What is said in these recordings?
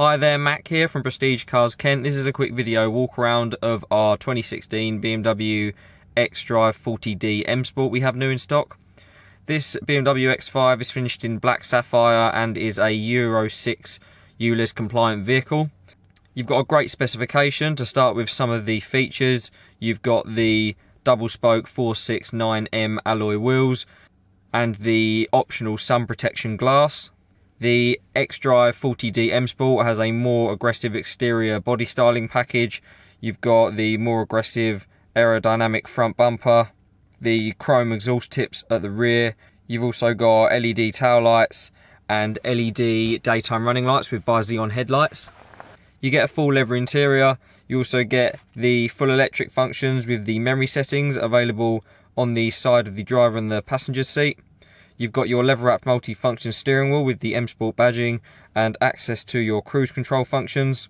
Hi there, Mac here from Prestige Cars Kent. This is a quick video walk around of our 2016 BMW xDrive40d M Sport we have new in stock. This BMW X5 is finished in black sapphire and is a Euro 6 ULEZ compliant vehicle. You've got a great specification. To start with some of the features, you've got the double spoke 469M alloy wheels and the optional sun protection glass. The xDrive40d M Sport has a more aggressive exterior body styling package. You've got the more aggressive aerodynamic front bumper, the chrome exhaust tips at the rear. You've also got LED tail lights and LED daytime running lights with bi-xenon headlights. You get a full leather interior. You also get the full electric functions with the memory settings available on the side of the driver and the passenger seat. You've got your leather-wrapped multi-function steering wheel with the M Sport badging and access to your cruise control functions.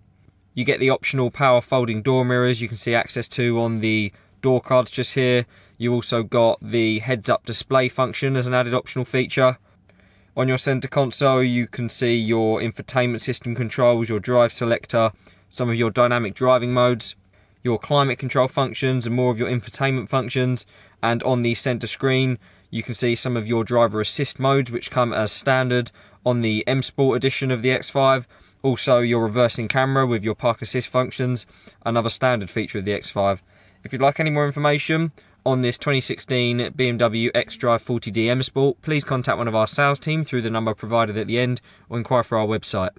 You get the optional power folding door mirrors you can see access to on the door cards just here. You also got the heads-up display function as an added optional feature. On your centre console you can see your infotainment system controls, your drive selector, some of your dynamic driving modes, your climate control functions and more of your infotainment functions. And on the centre screen you can see some of your driver assist modes which come as standard on the M Sport edition of the X5. Also your reversing camera with your park assist functions, another standard feature of the X5. If you'd like any more information on this 2016 BMW xDrive40d M Sport, please contact one of our sales team through the number provided at the end or inquire for our website.